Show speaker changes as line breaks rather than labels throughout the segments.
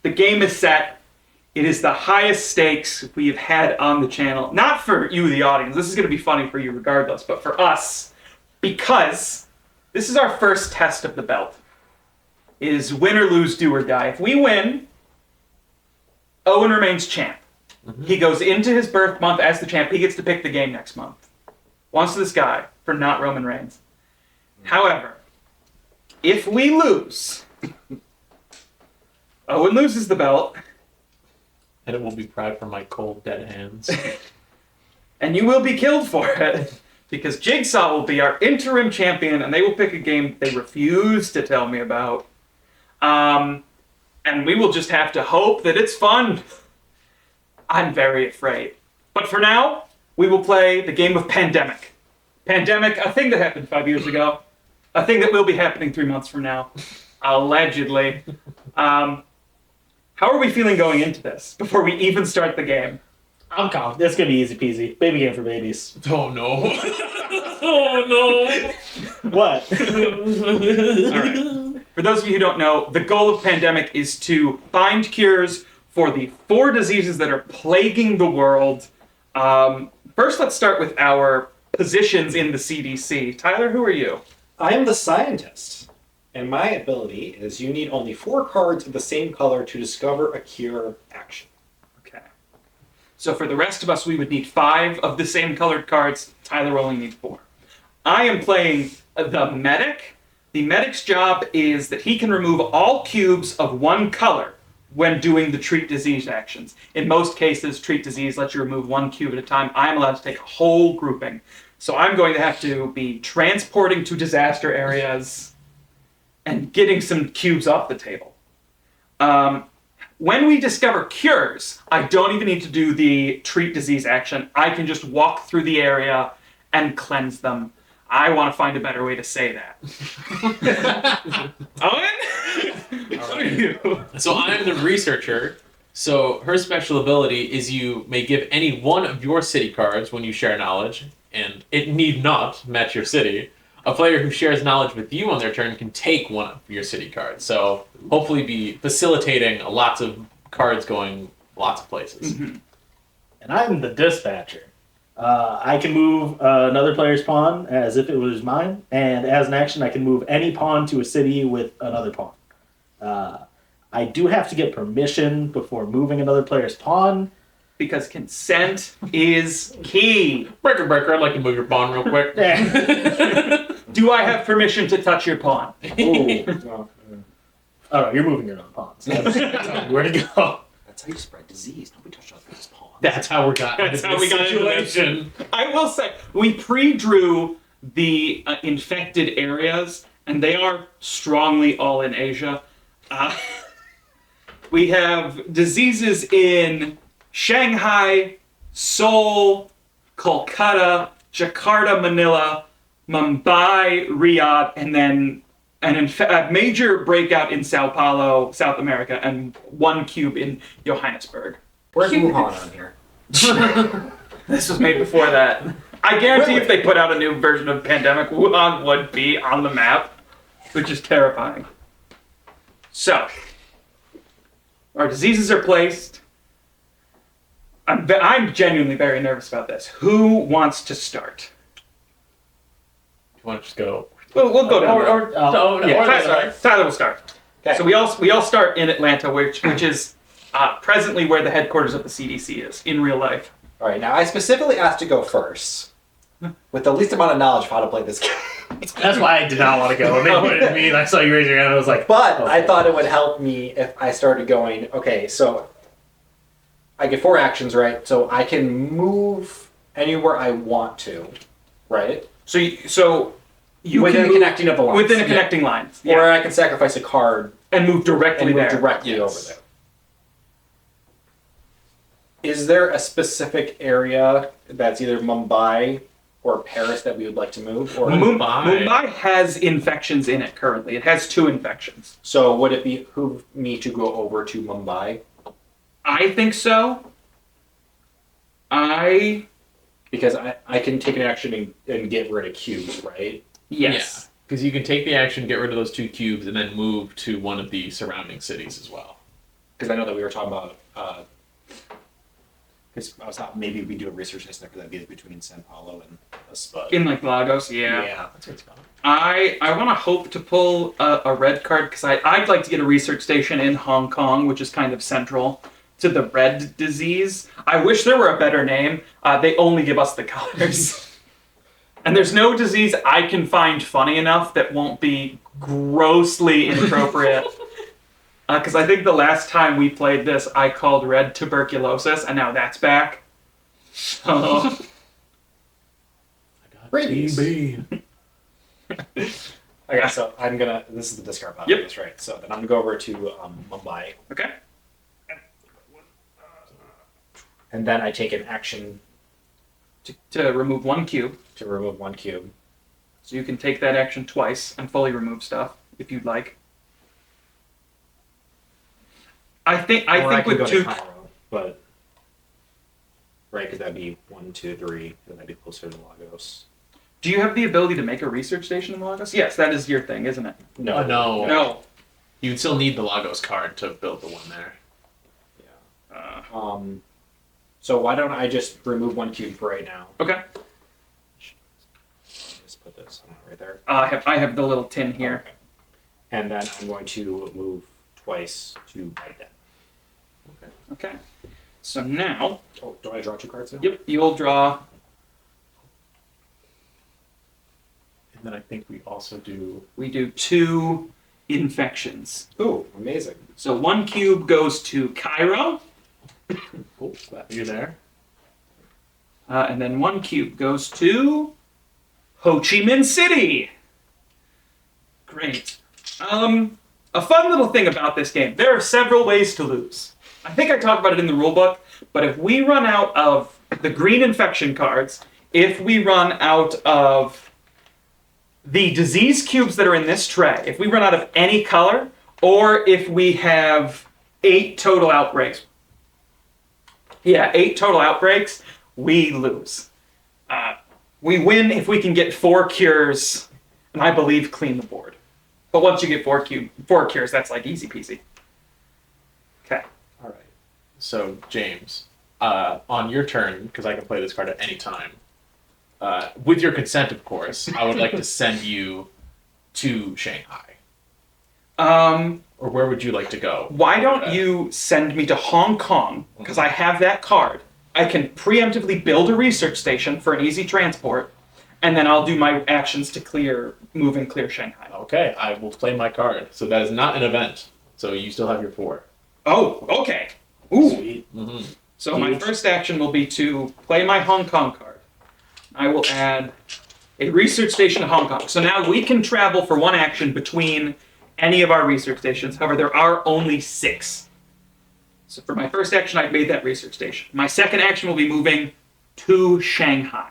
The game is set. It is the highest stakes we have had on the channel. Not for you, the audience. This is going to be funny for you regardless, but for us, because this is our first test of the belt. It is win or lose, do or die. If we win, Owen remains champ. Mm-hmm. He goes into his birth month as the champ. He gets to pick the game next month. Wants to this guy for not Roman Reigns. However, if we lose, Owen loses the belt.
And it will be pried from my cold, dead hands.
And you will be killed for it. Because Jigsaw will be our interim champion, and they will pick a game they refuse to tell me about. And we will just have to hope that it's fun. I'm very afraid. But for now, we will play the game of Pandemic. Pandemic, a thing that happened 5 years ago. A thing that will be happening 3 months from now. Allegedly. How are we feeling going into this before we even start the game?
I'm confident. It's going to be easy peasy. Baby game for babies.
Oh, no. Oh,
no. What?
All right. For those of you who don't know, the goal of Pandemic is to find cures for the 4 diseases that are plaguing the world. First, let's start with our positions in the CDC. Tyler, who are you?
I am the scientist. And my ability is you need only 4 cards of the same color to discover a cure action.
Okay. So for the rest of us, we would need 5 of the same colored cards. Tyler will only need 4. I am playing the medic. The medic's job is that he can remove all cubes of one color when doing the treat disease actions. In most cases, treat disease lets you remove 1 cube at a time. I'm allowed to take a whole grouping. So I'm going to have to be transporting to disaster areas and getting some cubes off the table. When we discover cures, I don't even need to do the treat disease action. I can just walk through the area and cleanse them. I want to find a better way to say that. Owen? What are you?
So I'm the researcher. So her special ability is you may give any one of your city cards when you share knowledge, and it need not match your city. A player who shares knowledge with you on their turn can take one of your city cards. So hopefully be facilitating lots of cards going lots of places.
Mm-hmm.
And I'm the dispatcher. I can move another player's pawn as if it was mine. And as an action, I can move any pawn to a city with another pawn. I do have to get permission before moving another player's pawn.
Because consent is key.
Breaker, I'd like to move your pawn real quick.
Do I have permission to touch your pawn?
Oh, no, you're moving your own pawns. Where to go?
That's how you spread disease. Nobody touched other people's pawns.
That's how we got into this.
I will say, we pre-drew the infected areas, and they are strongly all in Asia. We have diseases in Shanghai, Seoul, Kolkata, Jakarta, Manila, Mumbai, Riyadh, and then a major breakout in Sao Paulo, South America, and 1 cube in Johannesburg.
Where's Wuhan on here?
This was made before that. I guarantee if they put out a new version of Pandemic, Wuhan would be on the map, which is terrifying. So, our diseases are placed. I'm genuinely very nervous about this. Who wants to start?
You want to just go?
We'll go down. Tyler will start.
Okay.
So we all start in Atlanta, which is presently where the headquarters of the CDC is in real life.
All right, now I specifically asked to go first, with the least amount of knowledge of how to play this game.
That's why I did not want to go. When they pointed at me and I saw you raise your hand, I was like...
But
okay.
I thought it would help me if I started going, okay, so I get 4 actions, right? So I can move anywhere I want to, right?
So you
within
can
a connecting of the lines.
within a connecting lines, yeah.
Or I can sacrifice a card
and move directly there.
Directly over there. Is there a specific area that's either Mumbai or Paris that we would like to move? Or
Mumbai has infections in it currently. It has 2 infections.
So would it behoove me to go over to Mumbai?
I think so.
Because I can take an action and get rid of cubes, right?
Yes.
Because you can take the action, get rid of those 2 cubes, and then move to one of the surrounding cities as well.
because I know that we were talking about. Because I was thought maybe we do a research station because that'd be between San Paulo and a Spud.
In like Lagos, yeah.
Yeah.
That's what it's called.
I want to hope to pull a red card because I'd like to get a research station in Hong Kong, which is kind of central to the red disease. I wish there were a better name. They only give us the colors. And there's no disease I can find funny enough that won't be grossly inappropriate. Because I think the last time we played this, I called red tuberculosis, and now that's back. So,
Rabies.
TB.
Okay, so I'm gonna. This is the discard button.
Yep.
That's right. So then I'm gonna go over to Mumbai,
okay.
and then I take an action
To remove one cube.
to remove one cube.
So you can take that action twice and fully remove stuff if you'd like. I think
Or I can
with
go
two.
to Cairo, but right, because that'd be 1, 2, 3, and that'd be closer to Lagos.
Do you have the ability to make a research station in Lagos? Yes, that is your thing, isn't it?
No,
No.
No.
You would still need the Lagos card to build the one there.
Yeah. So why don't I just remove one cube for right now?
Okay.
Just put this right there.
I have the little tin here.
Okay. And then I'm going to move twice to right then.
Okay. So now,
Oh, do I draw 2 cards now?
yep, you'll draw.
And then I think we also do.
We do 2 infections.
Ooh, amazing.
So 1 cube goes to Cairo,
Cool. Glad you're there.
and then 1 cube goes to Ho Chi Minh City. Great. A fun little thing about this game, there are several ways to lose. I think I talked about it in the rulebook, but if we run out of the green infection cards, if we run out of the disease cubes that are in this tray, if we run out of any color, or if we have 8 total outbreaks, 8 total outbreaks, we lose. We win if we can get 4 cures, and I believe clean the board. But once you get 4 cures, that's like easy peasy. Okay.
All right. So, James, on your turn, because I can play this card at any time, with your consent, of course, I would like to send you to Shanghai. Or where would you like to go?
Why don't you send me to Hong Kong? Because I have that card. I can preemptively build a research station for an easy transport, and then I'll do my actions to move and clear Shanghai.
Okay, I will play my card. So that is not an event. So you still have your 4.
Oh, okay. Ooh.
Sweet.
Mm-hmm.
So my first action will be to play my Hong Kong card. I will add a research station to Hong Kong. So now we can travel for 1 action between any of our research stations. However, there are only 6. So for my first action, I've made that research station. My second action will be moving to Shanghai.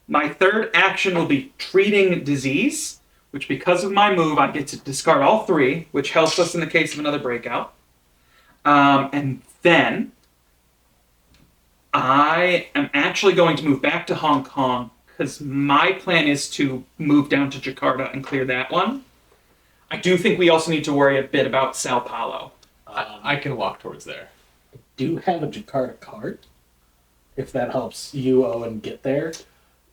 My third action will be treating disease, which because of my move, I get to discard all 3, which helps us in the case of another breakout. And then I am actually going to move back to Hong Kong because my plan is to move down to Jakarta and clear that one. I do think we also need to worry a bit about Sao Paulo.
I can walk towards there.
Do have a Jakarta card, if that helps you, Owen, get there.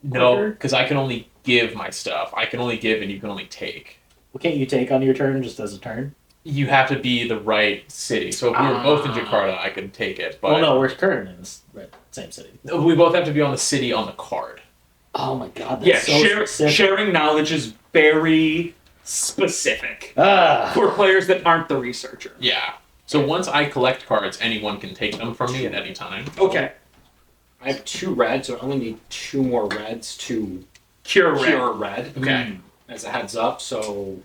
No,
quicker.
because I can only give my stuff. I can only give and you can only take.
Well, can't you take on your turn just as a turn?
You have to be the right city. So if we were both in Jakarta, I could take it. But
Well, no, we're currently in the same city.
we both have to be on the city on the card.
Oh my god, that's
Yeah,
so specific.
sharing knowledge is very specific
Ah,
for players that aren't the researcher.
Yeah. So once I collect cards, anyone can take them from me at any time.
Okay.
I have 2 reds, so I only need 2 more reds to
Cure red.
cure red.
Okay.
As a heads up, so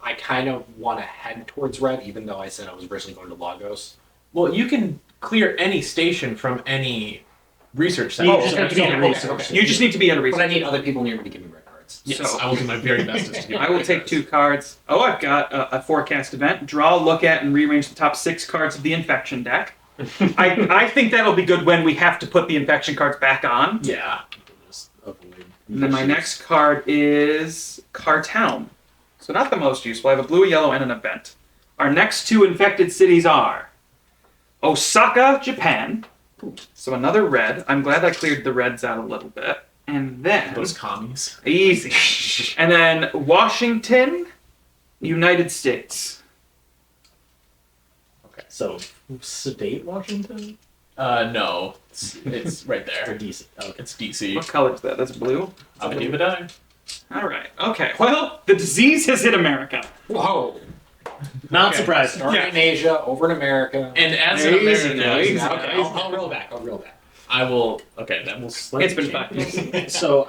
I kind of want to head towards red, even though I said I was originally going to Lagos.
Well, you can clear any station from any research
You
center.
just have to be in a
okay,
research.
okay. You just need to be in a
But I
research.
need other people near me to give me red cards.
Yes,
So-
I will do my very best to give
I will
you
take
cards.
2 cards. Oh, I've got a forecast event. Draw, look at, and rearrange the top 6 cards of the infection deck. I think that'll be good when we have to put the infection cards back on.
Yeah.
Just avoid
And then my next card is Cartown. So not the most useful. I have a blue, a yellow, and an event. Our next 2 infected cities are Osaka, Japan. So another red. I'm glad I cleared the reds out a little bit. And then
Those commies.
easy. And then Washington, United States.
So, state Washington?
No. It's right
Or
there.
DC? Okay.
It's DC.
What color is that? That's blue.
I'm gonna give it a
All right. Okay. Well, the disease has hit America.
Whoa.
Not
Okay.
surprising.
Starting in Asia, over in America.
And as an
Easy,
American,
easy.
Okay, I'll reel back. I'll reel back.
I will. Okay, that will.
It's been 5 years.
So,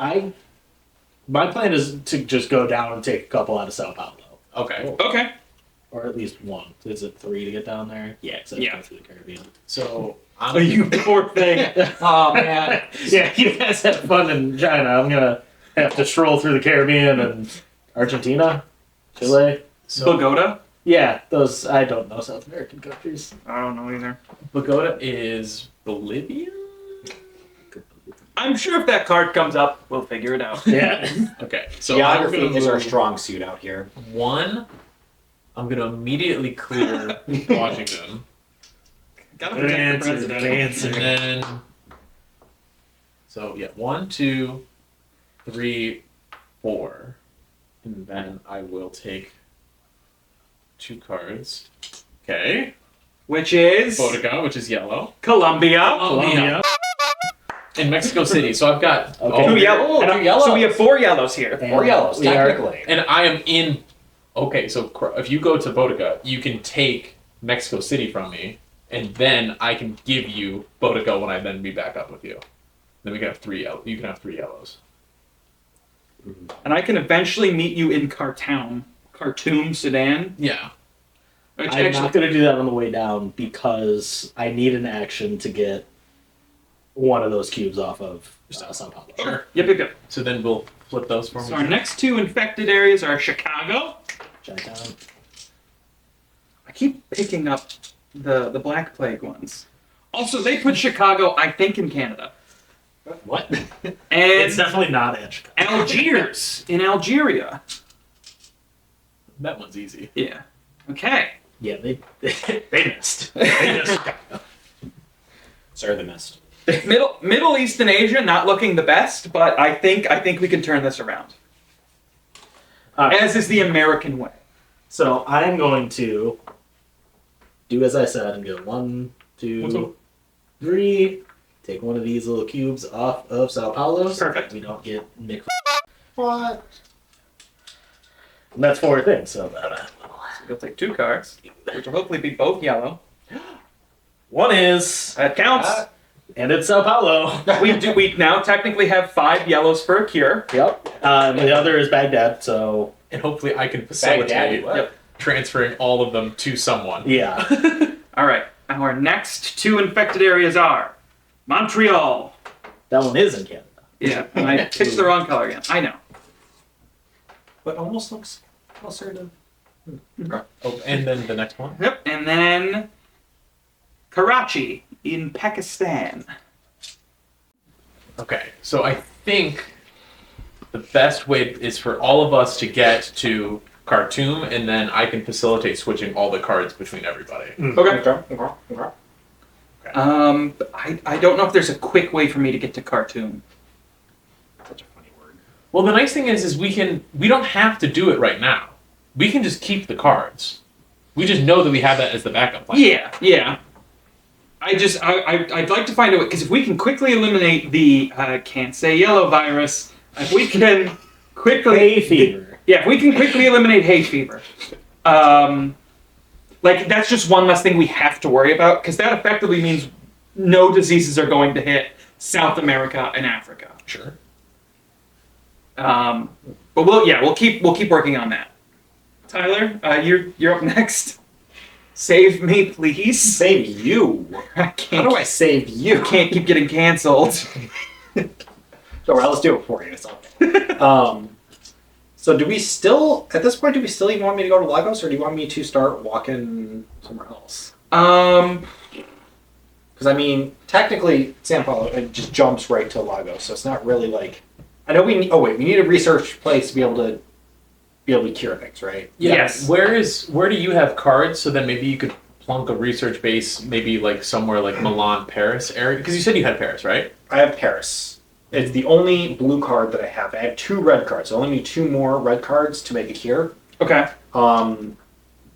my plan is to just go down and take a couple out of Sao Paulo.
Okay.
Okay.
Or at least one. Is it 3 to get down there? Yeah, because
Yeah.
go through the Caribbean.
So
Oh, you poor thing.
Oh man.
Yeah, you guys have fun in China. I'm gonna have to stroll through the Caribbean and Argentina, Chile.
So
Bogota?
Yeah, those I don't know South American countries.
I don't know either.
Bogota is Bolivia.
I'm sure if that card comes up, we'll figure it out.
Yeah.
Okay. So
Geography
I'm gonna
is our
move
strong suit out here.
1. I'm gonna immediately clear Washington,
Gotta
Good
protect the
answer. Good
president.
answer.
and then. So yeah, 1, 2, 3, 4, and then I will take 2 cards. Okay.
Which is
Bogota, which is yellow.
Colombia.
Colombia.
In Mexico City. So I've got
Okay.
all-
Two yellow.
Two yellows.
So we have 4 yellows here.
And
Or yellows,
we are-
technically.
and I am in. Okay, so if you go to Bogota, you can take Mexico City from me, and then I can give you Bogota when I then be back up with you. Then we can have 3 yellow. You can have 3 yellows.
And I can eventually meet you in Khartoum, Sudan.
Yeah.
Which
I'm
actually,
not gonna do that on the way down because I need an action to get one of those cubes off of Sao Paulo.
Sure.
yep.
So then we'll flip those for me.
So our next 2 infected areas are Chicago.
Chinatown.
I keep picking up the Black Plague ones. Also, they put Chicago, I think, in Canada.
What?
And
It's definitely not Edge.
Algiers in Algeria.
That one's easy.
Yeah. Okay.
Yeah, they missed. They missed.
Sorry, the mist.
Middle East and Asia not looking the best, but I think we can turn this around. As is the American way.
So I'm going to do as I said and go 1,
What's
2, 3. Take one of these little cubes off of Sao Paulo.
Perfect.
We don't get Nick.
What?
And that's 4 things. So
You'll take 2 cards, which will hopefully be both yellow.
one is,
That counts.
and it's Sao Paulo.
We now technically have 5 yellows for a cure.
Yep. And the other is Baghdad. So
And hopefully I can facilitate
what?
Yep.
transferring all of them to someone.
yeah.
All right. Our next 2 infected areas are Montreal.
That one is in Canada.
Yeah, and I picked the wrong color again. I know.
But almost looks closer to.
Oh, and then the next one.
Yep. And then Karachi in Pakistan.
Okay, so I think the best way is for all of us to get to Khartoum, and then I can facilitate switching all the cards between everybody.
Okay. But I don't know if there's a quick way for me to get to Khartoum.
Such a funny word.
Well, the nice thing is we don't have to do it right now. We can just keep the cards. We just know that we have that as the backup plan.
Yeah. I'd like to find a way, because if we can quickly eliminate the can't say yellow virus, if we can quickly
Hay fever.
Yeah, if we can quickly eliminate hay fever, that's just one less thing we have to worry about, because that effectively means no diseases are going to hit South America and Africa.
Sure.
But we'll keep working on that. Tyler, you're up next. Save me, please.
Save you.
I
How
can't.
do I save you?
Can't keep getting canceled.
All right, let's do it for you. It's okay. So do we still, at this point, do we still even want me to go to Lagos, or do you want me to start walking somewhere else? Because, I mean, technically, San Paulo, it just jumps right to Lagos, so it's not really like... I know we need... Oh, wait, we need a research place to be able to be able to cure things, right?
Yeah.
Yes.
Where do you have cards? So then maybe you could plunk a research base, maybe like somewhere like Milan, Paris area. Because you said you had Paris, right?
I have Paris. It's the only blue card that I have. I have 2 red cards. I only need 2 more red cards to make a cure.
Okay.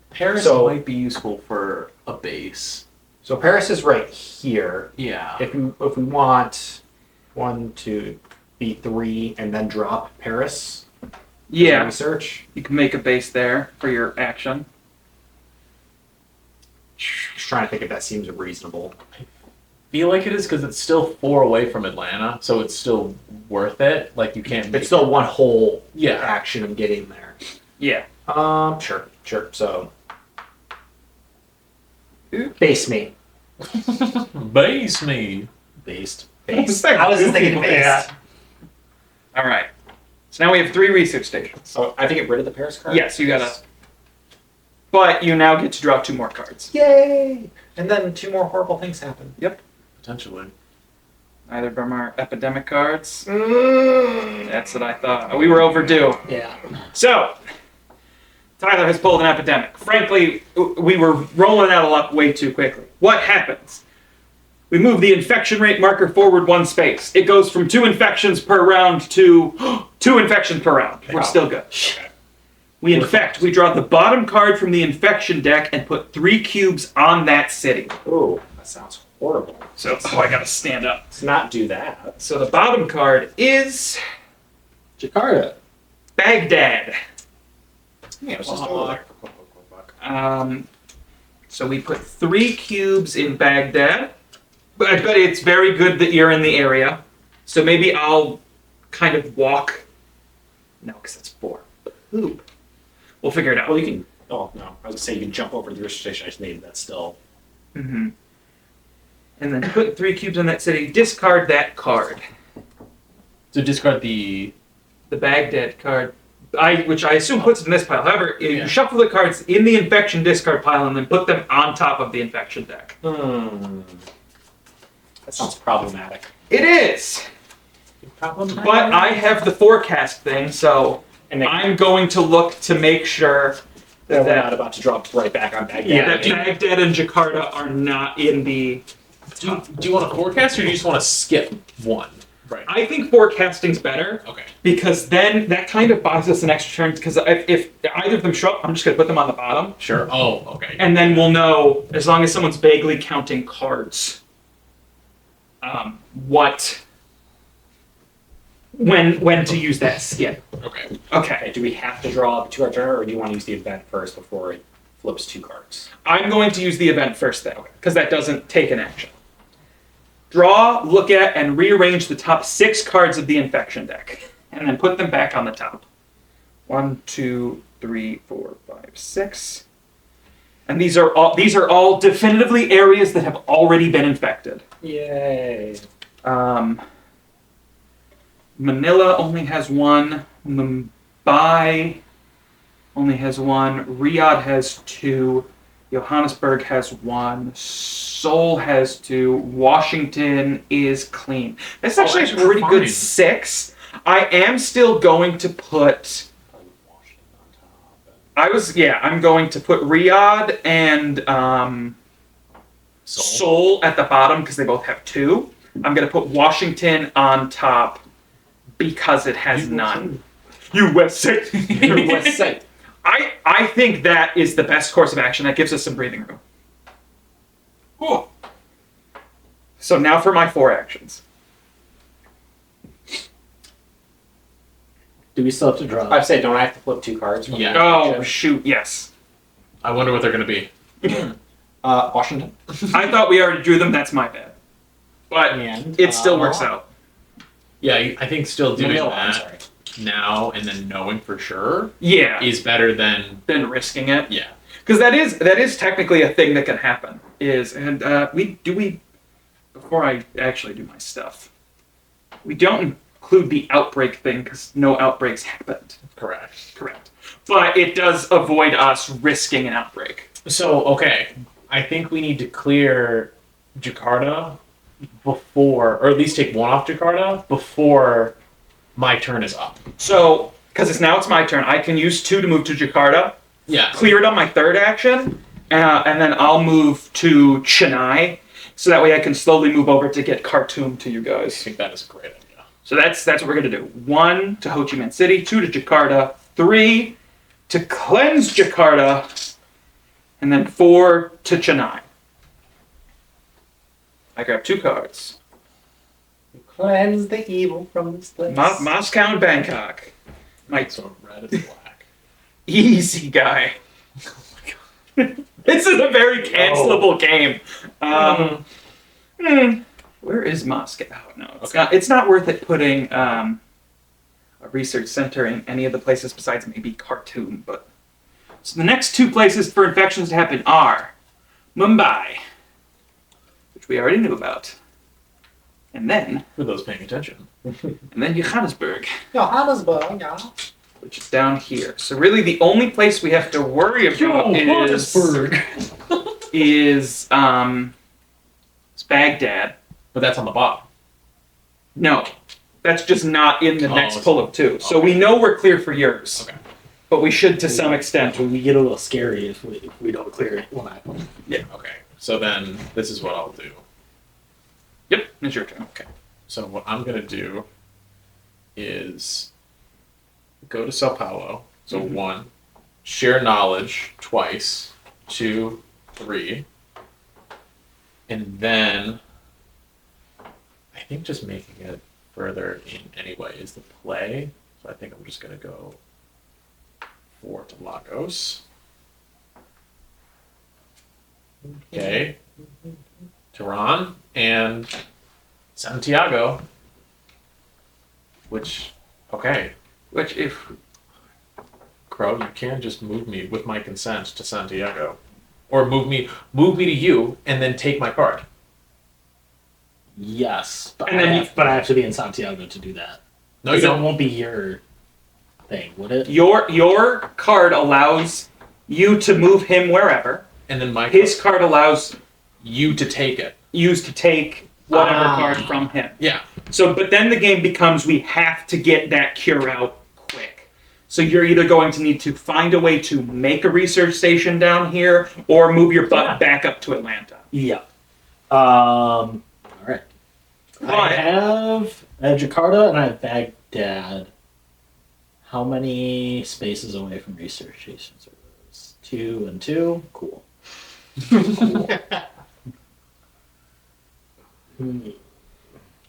Paris
So-
might be useful for a base.
So Paris is right here.
Yeah.
If we want 1, 2, be 3, and then drop Paris.
Yeah.
Research.
You can make a base there for your action.
Just trying to think if that seems reasonable.
Feel like it is because it's still 4 away from Atlanta, so it's still worth it. Like you can't.
It's still one whole
Yeah.
action of getting there.
Yeah.
Sure. So base me.
Base me.
Based.
Base.
I was just thinking base.
Yeah.
All right. So now we have 3 research stations.
So I have to get rid of the Paris card?
Yes, you gotta. But you now get to draw 2 more cards.
Yay! And then 2 more horrible things happen.
Potentially.
Either of them are epidemic cards. That's what I thought. We were overdue.
Yeah.
So, Tyler has pulled an epidemic. Frankly, we were rolling out of luck way too quickly. What happens? We move the infection rate marker forward 1 space. It goes from 2 infections per round to 2 infections per round. We're still good. We infect. We draw the bottom card from the infection deck and put 3 cubes on that city.
Ooh, that sounds horrible.
So, I gotta stand up.
Let's not do that.
So the bottom card is
Jakarta.
Baghdad.
Yeah, it's just over there.
So we put 3 cubes in Baghdad. But it's very good that you're in the area. So maybe I'll kind of walk. No, because that's 4. Ooh. We'll figure it out.
Well, you can. Oh, no. I was going to say you can jump over to the research station. I just needed that still.
Mm-hmm. And then put 3 cubes in that city. Discard that card.
So discard the.
The Baghdad card. Which I assume puts it in this pile. However,
Yeah.
you shuffle the cards in the infection discard pile and then put them on top of the infection deck.
That sounds problematic.
It is! But I have the forecast thing, so
And
I'm going to look to make sure
we're
that,
not about to drop right back on Baghdad.
that Baghdad and Jakarta are not in the...
Do you want to forecast or do you just want to skip 1? Right.
I think forecasting's better,
Okay.
because then that kind of buys us an extra turn, because if either of them show up, I'm just going to put them on the bottom,
Sure. Oh, okay.
and then we'll know, as long as someone's vaguely counting cards, when to use that skip.
Okay.
Okay.
Okay, do we have to draw the 2 card turn, or do you want to use the event first before it flips 2 cards?
I'm going to use the event first, though, because that doesn't take an action. Draw, look at, and rearrange the top 6 cards of the infection deck, and then put them back on the top. 1, 2, 3, 4, 5, 6. And these are all definitively areas that have already been infected.
Yay.
Manila only has 1. Mumbai only has 1. Riyadh has 2. Johannesburg has 1. Seoul has 2. Washington is clean. That's actually a
actually
pretty
fine.
good 6. I am still going to put... I'm going to put Riyadh and Seoul at the bottom because they both have 2. I'm going to put Washington on top because it has none. USA.
USA.
I think that is the best course of action. That gives us some breathing room. Cool. So now for my 4 actions.
Do we still have to draw?
I'd say, don't I have to flip 2 cards? From
Yeah.
the
Oh,
action?
shoot, yes.
I wonder what they're going to be.
Washington.
I thought we already drew them. That's my bad. But
And
it still works out.
Yeah, I think still doing
Manila, I'm
that
sorry.
now and then knowing for sure
Yeah.
is better than
Than risking it.
yeah.
Because that is technically a thing that can happen. Before I actually do my stuff, we don't include the outbreak thing because no outbreaks happened.
Correct.
Correct. But it does avoid us risking an outbreak.
So okay, I think we need to clear Jakarta before, or at least take 1 off Jakarta before my turn is up.
So because it's my turn. I can use 2 to move to Jakarta,
Yeah.
clear it on my 3rd action, and then I'll move to Chennai, so that way I can slowly move over to get Khartoum to you
I
guys.
think that is a great idea.
So that's what we're gonna do. 1 to Ho Chi Minh City, 2 to Jakarta, 3 to cleanse Jakarta, and then 4 to Chennai. I grab 2 cards.
Cleanse the evil from this place.
Moscow and Bangkok. My
So red and black.
easy guy. This is a very cancelable game. Where is Moscow? Oh, no, it's
Okay.
not. It's not worth it putting a research center in any of the places besides maybe Khartoum. But so the next 2 places for infections to happen are Mumbai, which we already knew about, and then
For those paying attention.
Johannesburg,
Johannesburg, yeah.
which is down here. So really, the only place we have to worry about is Baghdad.
But that's on the bottom.
No, that's just not in the next
it's-
pull of 2. So
okay.
we know we're clear for yours,
Okay.
but we should to some extent.
We get a little scary if we don't clear it. Well, not.
Okay. So then this is what I'll do.
Yep, it's your turn.
So what I'm gonna do is go to Sao Paulo. So 1, share knowledge twice. 2, 3, and then I think just making it further in anyway is the play. So I think I'm just gonna go 4 to Lagos. Okay. Tehran and Santiago. Which, okay,
Which, if
Crow, you can just move me with my consent to Santiago, or move me to you, and then take my card.
Yes, but
And then
I have to be in Santiago to do that.
No, you
It
don't.
won't be your thing, would it?
your card allows you to move him wherever,
And then my
his card allows
you to take it.
you to take whatever
Ah.
card from him.
Yeah.
So, but then the game becomes we have to get that cure out quick. So you're either going to need to find a way to make a research station down here, or move your butt back up to Atlanta.
Yeah. All right. I
But
have Jakarta and I have Baghdad. How many spaces away from research stations are those? 2 and 2. Cool.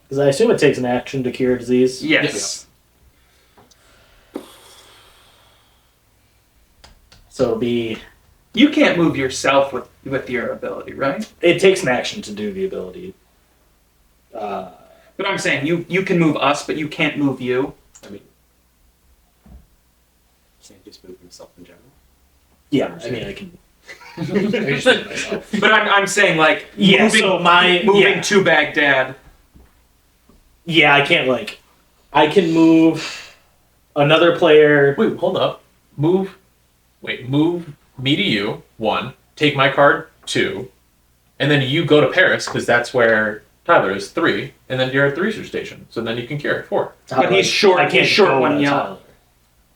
Because I assume it takes an action to cure a disease.
yes,
So it'll be.
you can't move yourself with your ability, right?
It takes an action to do the ability.
But I'm saying you can move us, but you can't move you.
I mean, can't just move himself in general.
Yeah, I mean, I can.
But I'm saying like
Yeah,
moving,
so
moving
yeah.
to Baghdad.
Yeah, I can't, like. I can move another player.
Wait, hold up. Move me to you, 1, take my card, 2, and then you go to Paris, because that's where Tyler is, 3, and then you're at the research station. So then you can cure it, 4.
But he's short-
I can't
he's short
go
one
to
yellow.
Tyler.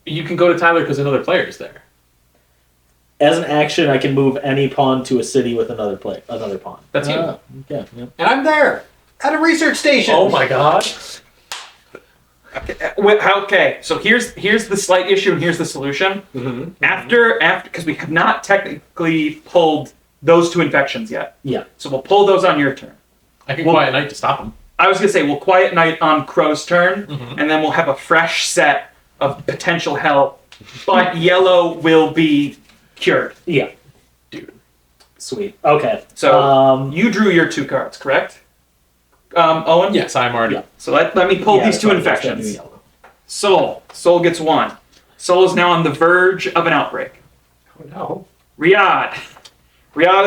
You can go to Tyler because another player is there.
As an action, I can move any pawn to a city with another pawn.
That's you.
Yeah. Yep.
And I'm there at a research station.
Oh my god.
Okay, so here's the slight issue, and here's the solution.
Mm-hmm.
After because we have not technically pulled those 2 infections yet.
Yeah.
So we'll pull those on your turn.
I can quiet night to stop him.
I was gonna say we'll quiet night on Crow's turn,
Mhm.
and then we'll have a fresh set of potential help. But yellow will be cured.
Yeah.
Dude.
Sweet. Okay.
So you drew your 2 cards, correct? Owen?
Yes, I'm already.
Yeah.
So let me pull
yeah,
these
that's
2
fine, that's that new
infections.
yellow.
Soul gets 1. Soul is now on the verge of an outbreak.
Oh no.
Riyadh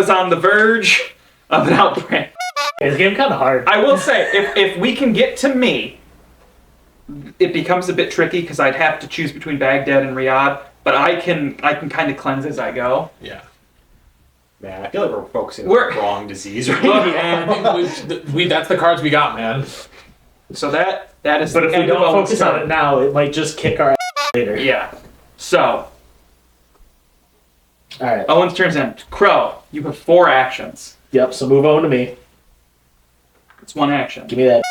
is on the verge of an outbreak.
It's getting kind of hard.
I will say, if we can get to me, it becomes a bit tricky because I'd have to choose between Baghdad and Riyadh. But I can kind of cleanse as I go.
Yeah.
Man, I feel like we're focusing on
We're-
the wrong disease right
Look,
now.
That's the cards we got, man.
So that is.
But if
the
we
end of
don't
Owen's
focus
turn.
on it now, it might just kick our ass. later.
Yeah. So,
All right.
Owen's turn's in. Crow, you have 4 actions.
Yep. So move on to me.
It's 1 action.
Give me that.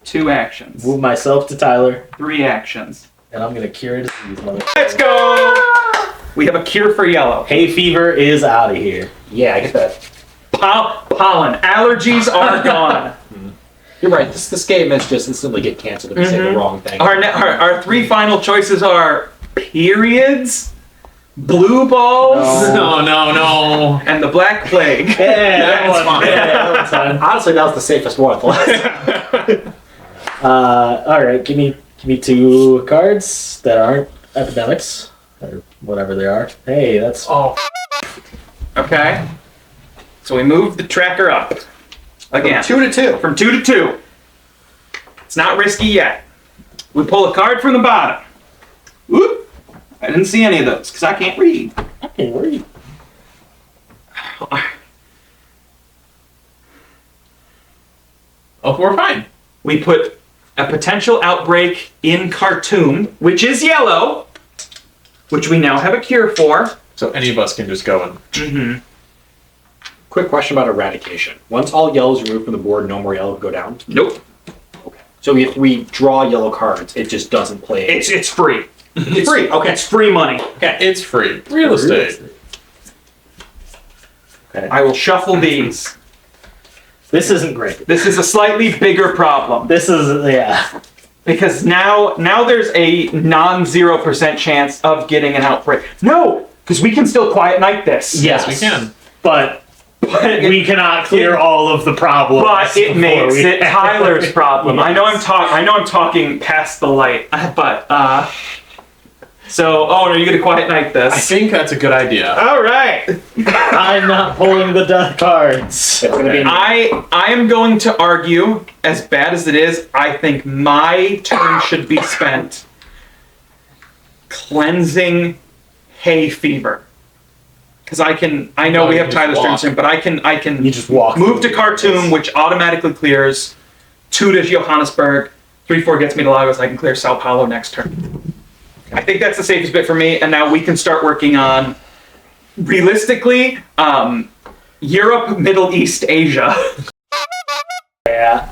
2 actions.
Move myself to Tyler,
3 actions.
and I'm gonna cure disease.
Let's go! We have a cure for yellow.
Hay fever is out of here.
Yeah, I get that.
Pollen. Allergies are gone.
You're right. This game is just instantly get canceled if you say the wrong thing.
Our 3 final choices are periods, blue balls,
No.
and the Black Plague.
Yeah, that
That's
one.
fine.
Yeah, that one's fine.
Honestly, that was the safest one.
All right, give me 2 cards that aren't epidemics or whatever they are. Hey, that's
Okay. So we move the tracker up. Again.
2 to 2.
From 2 to 2. It's not risky yet. We pull a card from the bottom. Whoop. I didn't see any of those because I can't read.
okay. Where are you?
Oh, we're fine.
We put a potential outbreak in Khartoum, which is yellow, which we now have a cure for.
So any of us can just go and.
Mm-hmm.
Quick question about eradication. Once all yellow is removed from the board, no more yellow can go down?
Nope.
Okay. So if we draw yellow cards, it just doesn't play.
It's free.
It's free. Okay.
It's free money.
It's free. Real estate.
Okay.
I will shuffle these.
This isn't great.
This is a slightly bigger problem
This is
because now there's a non-0% chance of getting an outbreak. No, because we can still quiet night this.
Yes.
We can.
but
But
we cannot clear all of the problems.
But it
before
makes
we-
it Tyler's problem.
Yes.
I know I'm talking past the light, but so are you gonna quiet night
I
this?
think that's a good idea.
All right.
I'm not pulling the death cards.
It's gonna be
I am going to argue, as bad as it is, I think my turn should be spent cleansing hay fever. Because I know
Oh,
we
you
have
just
Tyler's turn
walk.
soon, but I can
You just walk.
move to Khartoum, which automatically clears. 2 to Johannesburg. 3-4 gets me to Lagos. I can clear Sao Paulo next turn. I think that's the safest bit for me, and now we can start working on, realistically, Europe, Middle East, Asia.
Yeah.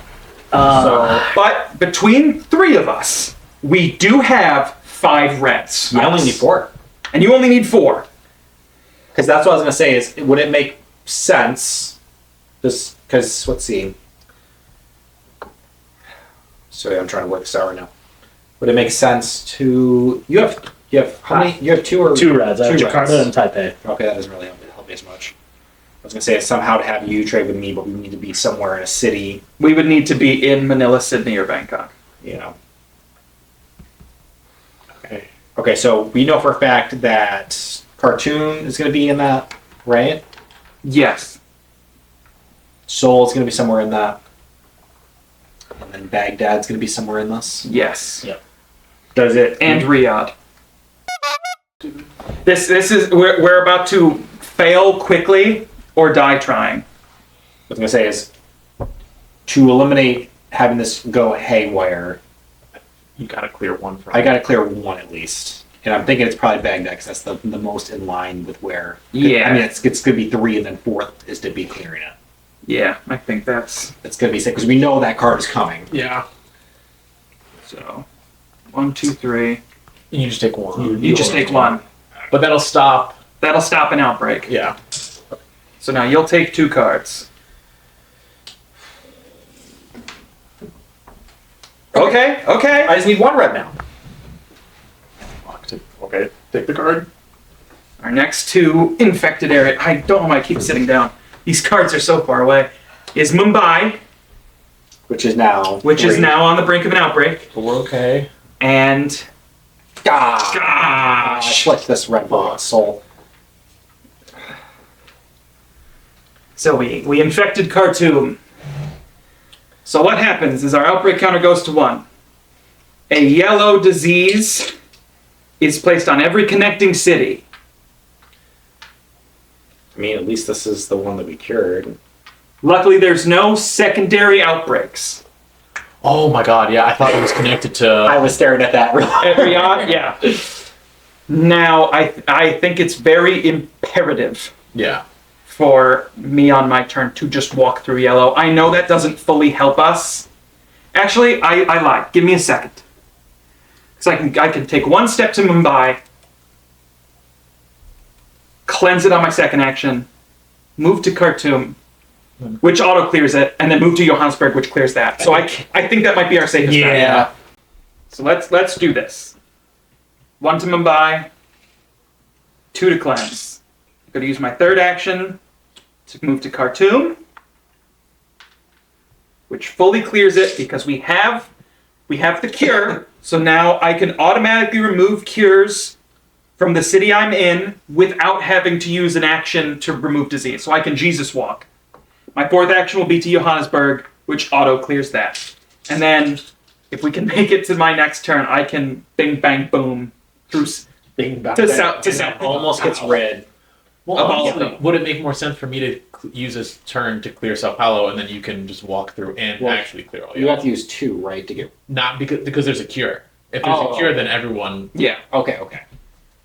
But between 3 of us, we do have 5 reds.
You only need 4.
And you only need 4.
Because that's what I was gonna say. Is would it make sense? Just because let's see. Sorry, I'm trying to work this out right now. Would it make sense to you have how many? You have 2 or
2 reds. I have
2
Jakarta
reds.
and Taipei.
Okay, that doesn't really help me as much. I was gonna say somehow to have you trade with me, but we need to be somewhere in a city.
We would need to be in Manila, Sydney, or Bangkok.
You know. Okay. Okay, so we know for a fact that Khartoum is gonna be in that, right?
Yes.
Seoul is gonna be somewhere in that. And then Baghdad's gonna be somewhere in this.
Yes.
Yep.
Does it?
And Riyadh. This is we're about to fail quickly or die trying.
I was gonna say is to eliminate having this go haywire.
You gotta clear one from.
I gotta clear 1 at least, and I'm thinking it's probably Baghdad because that's the most in line with where.
Yeah.
I mean, it's gonna be 3, and then 4th is to be clearing it.
Yeah, I think that's
It's gonna be 6 because we know that card is coming.
Yeah.
so. 1, 2, 3.
You just take one.
You just take 1.
But that'll stop.
That'll stop an outbreak.
Yeah.
So now you'll take 2 cards. Okay.
I just need 1 red now.
Okay. Take the card.
Our next 2 infected area. I don't know why I keep sitting down. These cards are so far away. Is Mumbai,
Which is now.
which
3.
is now on the brink of an outbreak,
But we're okay.
and
I
gosh.
flicked this red ball soul.
So we infected Khartoum. So what happens is our outbreak counter goes to 1. A yellow disease is placed on every connecting city.
I mean, at least this is the one that we cured.
Luckily, there's no secondary outbreaks.
Oh my god, yeah, I thought it was connected to...
I was staring at that.
At Riyadh, yeah. Now, I think it's very imperative
Yeah.
for me on my turn to just walk through yellow. I know that doesn't fully help us. Actually, I lied. Give me a second. Because I can take one step to Mumbai, cleanse it on my second action, move to Khartoum, which auto clears it, and then move to Johannesburg, which clears that. So I think that might be our safest bet.
Yeah.
So let's do this. 1 to Mumbai, 2 to cleanse. I'm going to use my third action to move to Khartoum, which fully clears it because we have the cure. So now I can automatically remove cures from the city I'm in without having to use an action to remove disease. So I can Jesus walk. My fourth action will be to Johannesburg, which auto clears that. And then if we can make it to my next turn, I can bing bang boom through
Bing, bang,
to
bang.
south.
Almost gets red.
Well,
Of all
honestly,
of them.
would it make more sense for me to use this turn to clear Sao Paulo, and then you can just walk through and
Well,
actually clear all
You
yellow?
have to use 2, right, to get...
Not because there's a cure. If there's
Oh.
a cure, then everyone...
Yeah.
Okay.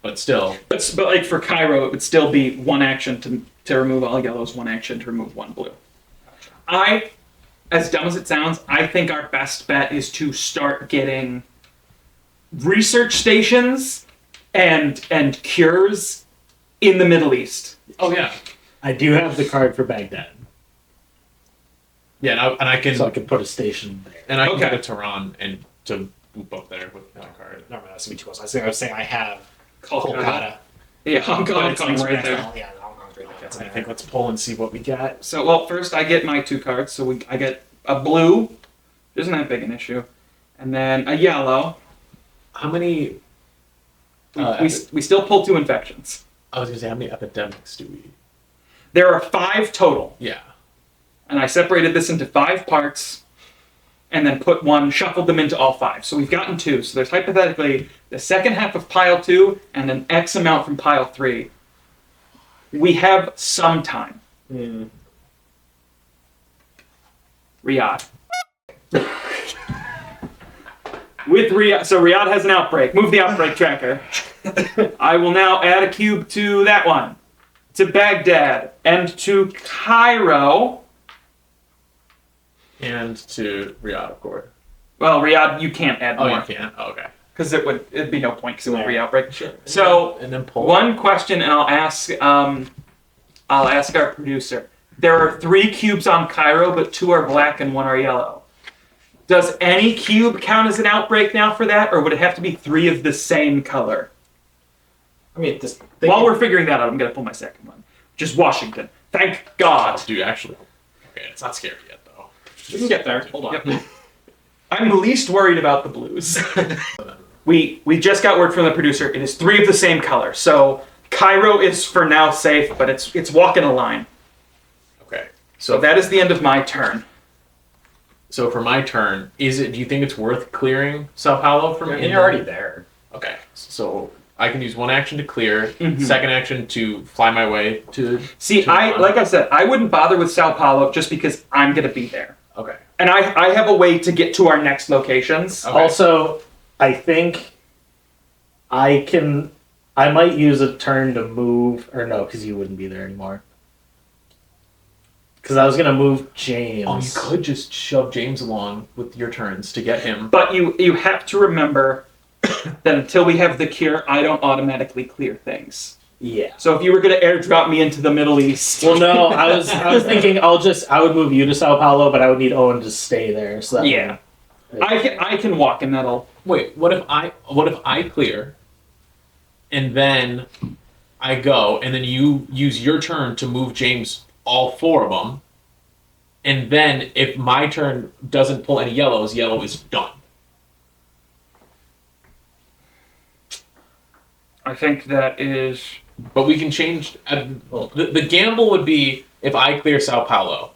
But still...
But like for Cairo, it would still be one action to remove all yellows, one action to remove one blue. As dumb as it sounds, I think our best bet is to start getting research stations and cures in the Middle East.
Oh, yeah.
I do have the card for Baghdad,
Yeah, and I can...
so I can put a station there.
And I can
Okay.
go to Tehran and to boop up there with my card.
Never mind, that's gonna be too close. I was saying I have
Kolkata.
Kolkata.
Yeah, Hong
But it's
Kong's
like
right there.
Yeah, Hong Kong's right there.
I think let's pull and see what we got.
So, well, first I get my 2 cards. So I get a blue, isn't that big an issue, and then a yellow.
How many...
We still pull 2 infections.
I was going to say, how many epidemics do we...
There are 5 total,
Yeah.
and I separated this into 5 parts, and then shuffled them into all 5. So we've gotten 2. So there's hypothetically the second half of pile 2 and an X amount from pile 3. We have some time. Riyadh. With Riyadh, so Riyadh has an outbreak. Move the outbreak tracker. I will now add a cube to that one, to Baghdad, and to Cairo.
And to Riyadh, of course.
Well, Riyadh, you can't add
Oh,
more
you can't? Oh, okay.
because it'd be no point because it would be
Yeah.
outbreak.
Sure.
So
And then pull.
one question, and I'll ask our producer. There are 3 cubes on Cairo, but 2 are black and 1 are yellow. Does any cube count as an outbreak now for that, or would it have to be 3 of the same color?
I mean, this.
While we're figuring that out, I'm gonna pull my second one, which is Washington. Thank God.
Do you actually? Okay, it's not scary yet, though.
We can get there. Hold on.
Yep. I'm the least worried about the blues. we just got word from the producer. It is 3 of the same color, so Cairo is for now safe, but it's walking a line.
Okay.
So that is the end of my turn.
So for my turn, do you think it's worth clearing Sao Paulo from
And you're already there.
Okay. So I can use one action to clear,
Mhm.
second action to fly my way to...
See,
to
like I said, I wouldn't bother with Sao Paulo just because I'm gonna be there,
Okay.
and I have a way to get to our next locations.
Okay.
Also, I think I might use a turn to move, or no, because you wouldn't be there anymore. Because I was gonna move James.
Oh, you could just shove James along with your turns to get him.
But you have to remember that until we have the cure, I don't automatically clear things.
Yeah.
So if you were gonna airdrop me into the Middle East,
Well, no, I was thinking I would move you to Sao Paulo, but I would need Owen to stay there. So that
yeah, I can walk, and that'll.
Wait, what if I clear, and then I go, and then you use your turn to move James all 4 of them, and then if my turn doesn't pull any yellows, yellow is done.
I think that is.
But we can change. The gamble would be if I clear Sao Paulo,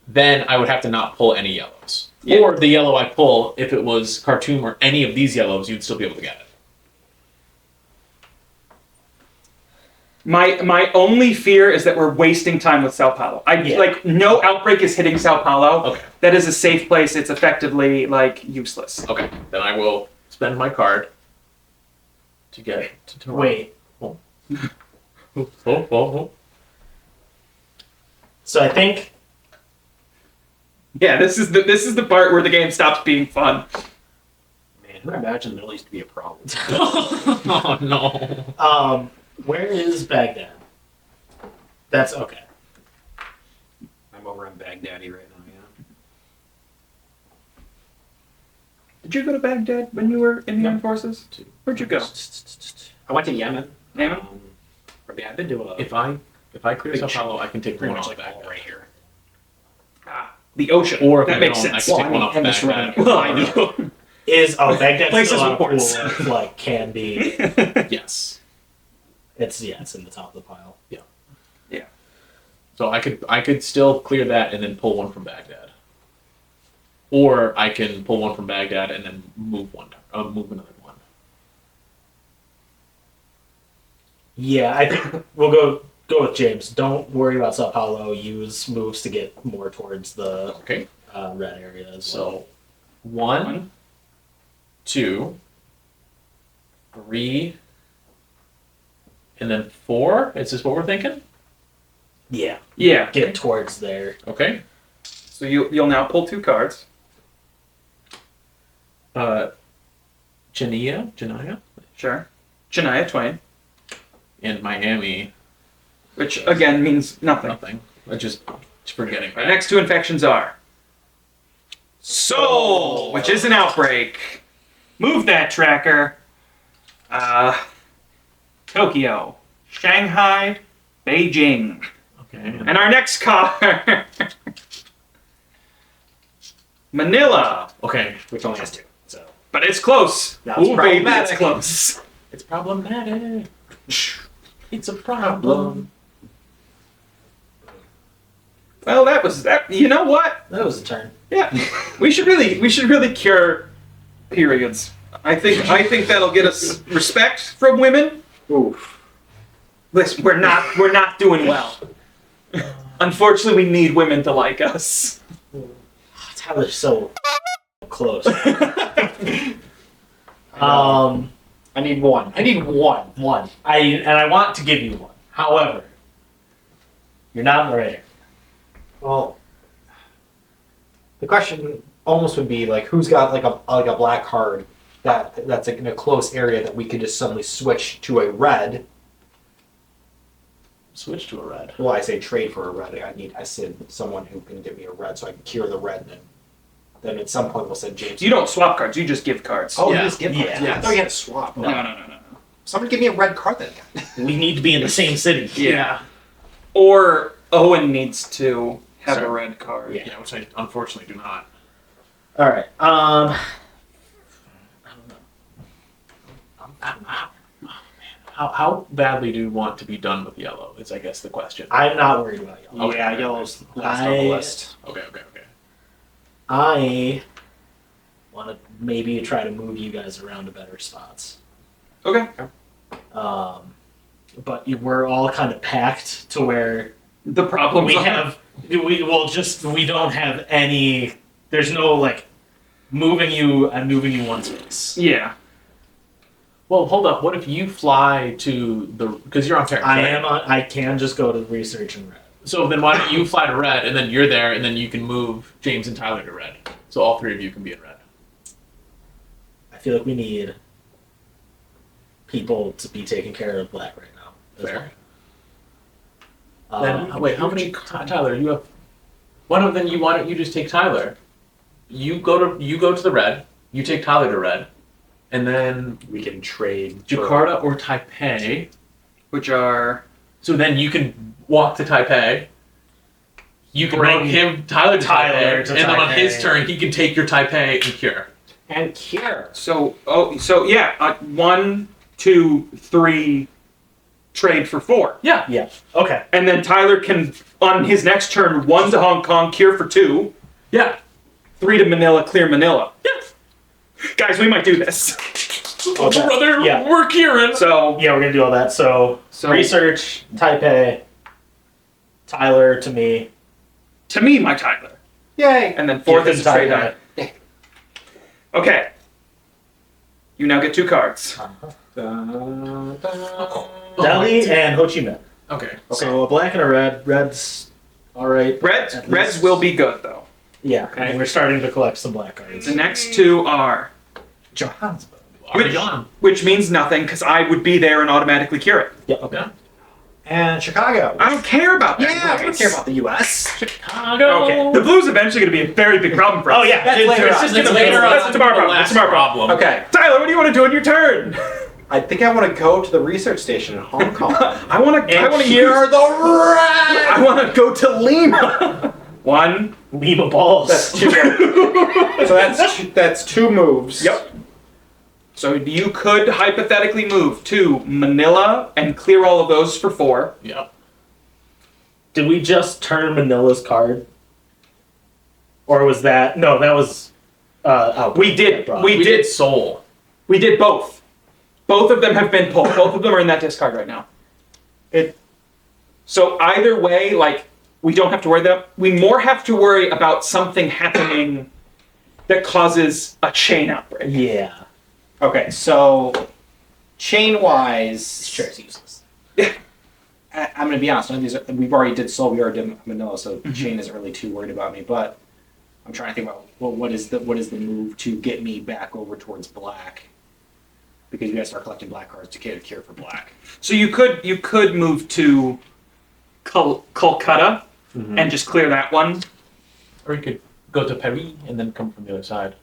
then I would have to not pull any yellows.
Yeah.
Or the yellow I pull, if it was Khartoum or any of these yellows, you'd still be able to get it.
My only fear is that we're wasting time with Sao Paulo. Like no outbreak is hitting Sao Paulo.
Okay.
That is a safe place. It's effectively like useless.
Okay. Then I will spend my card to get to
Wait.
Oh.
So I think
Yeah, this is the part where the game stops being fun.
Man, who imagined the Middle East to be a problem?
Oh no.
Where is Baghdad? That's okay.
I'm over in Baghdadi right now, yeah.
Did you go to Baghdad when you were in the armed forces? Where'd you go?
I went to Yemen.
Yemen?
I've been to a
If I clear
big
Sao Paulo, I can take
pretty
one
much
off
like all
Baghdad.
right here.
The ocean.
Or if
that
I
makes
don't, I
sense.
can
Well,
take one off
and the
Baghdad.
surrounding-
Well, I know.
Baghdad's
Places
still on
with
a
ports.
pool of, like, can be.
Yes.
It's in the top of the pile.
So I could still clear that and then pull one from Baghdad. Or I can pull one from Baghdad and then move another one.
Yeah, I think we'll go with James. Don't worry about Sao Paulo. Use moves to get more towards the
Okay.
red areas.
So 1, 2, 3, and then 4. Is this what we're thinking?
yeah,
Yeah.
get towards there.
Okay.
So you'll now pull 2 cards.
Janaya,
Sure. Shania Twain,
and Miami.
which again means nothing.
Nothing. Just forgetting.
Our next 2 infections are Seoul, which is an outbreak. Move that tracker. Tokyo, Shanghai, Beijing.
Okay.
And our next card, Manila.
Okay.
Which only has 2. So
But it's close.
That's
Ooh, baby, it's
problematic.
close.
It's problematic. It's a problem.
Well, that was that. You know what?
That was a turn.
Yeah, we should really cure periods. I think that'll get us respect from women.
oof.
Listen, we're not doing well. Unfortunately, we need women to like us.
Tyler's so close.
I need one. I need one.
One. I want to give you one. However, you're not in the right area.
Well, the question almost would be like, who's got like a black card that's like in a close area that we could just suddenly switch to a red.
Switch to a red.
Well, I say trade for a red. I said someone who can give me a red so I can cure the red, and then at some point we'll send James.
You don't swap cards. You just give cards.
Oh,
Yeah.
you just give cards.
Yeah.
I thought you had to swap.
No.
Someone give me a red card then.
We need to be in the same city.
Yeah. Or Owen needs to have a
Sorry.
red card.
Yeah.
Yeah, which I unfortunately do not.
All right. I don't know.
How badly do you want to be done with yellow? Is I guess the question.
I'm not worried about yellow.
Okay.
Yeah, yellow's last on the list.
Okay.
I want to maybe try to move you guys around to better spots.
Okay.
But we're all kind of packed to where
The problem
we don't have any. There's no like moving you and moving you one space.
Yeah.
Well, hold up. What if you fly to the? Because you're on Paris.
I
right?
am on. I can just go to research and red.
So then why don't you fly to red and then you're there and then you can move James and Tyler to red. So all 3 of you can be in red.
I feel like we need people to be taking care of black right now. as
Fair.
well.
Then wait, how many Tyler? You have one of them. Why don't you just take Tyler? You go to the red. You take Tyler to red, and then
We can trade.
Jakarta or Taipei.
Which are
So then you can walk to Taipei. You can
Bring
bring him Tyler to
Tyler
Taipei,
to
and then on
Taipei.
his turn he can take your Taipei and cure.
and cure.
so 1, 2, 3 trade for 4.
Yeah.
Yeah. Okay.
And then Tyler can on his next turn 1 to Hong Kong, cure for 2,
Yeah.
3 to Manila, clear Manila.
Yeah.
Guys, we might do this.
Okay.
Brother,
Yeah.
we're curing.
So
Yeah, we're gonna do all that. So
So
Research, Taipei, Tyler to me.
to me, my Tyler.
Yay!
And then fourth is a trade
Taipei.
die. Okay. You now get 2 cards.
Delhi and Ho Chi Minh.
Okay.
So a black and a red. Red's all right.
Reds
At
Reds
least-
will be good though.
Yeah,
Okay.
and we're starting to collect some black cards.
The next 2 are,
Johannesburg.
Already gone.
which means nothing because I would be there and automatically cure it.
Yeah, okay.
And Chicago.
I don't care about that.
Yeah, I don't care about the U.S.
Chicago.
Okay, the blue's eventually going to be a very big problem for us.
Oh yeah,
That's
it's-
later
it's
on.
just
It's
gonna
later
be-
on.
That's tomorrow
the
problem.
last
Tomorrow problem.
Okay,
Tyler, what do you want to do on your turn?
I think I want to go to the research station in Hong Kong.
I want to. I want to
Hear
use.
the rat.
I want to go to Lima. 1.
Lima balls.
That's 2. So that's 2 moves.
Yep. So you could hypothetically move to Manila and clear all of those for 4.
Yep.
Did we just turn Manila's card? Or was that no? That was out.
We did.
Brought.
We did.
Soul.
We did both. Both of them have been pulled. Both of them are in that discard right now. So either way, like, we don't have to worry about. We more have to worry about something happening that causes a chain outbreak.
Yeah.
Okay, so chain-wise,
Sure, it's useless.
I'm going to be honest. None of these we've already did Seoul, we already did Manila, so chain isn't really too worried about me. But I'm trying to think about what is the move to get me back over towards black, because you guys start collecting black cards to get a cure for black.
So you could move to Kolkata and just clear that one.
Or you could go to Paris and then come from the other side.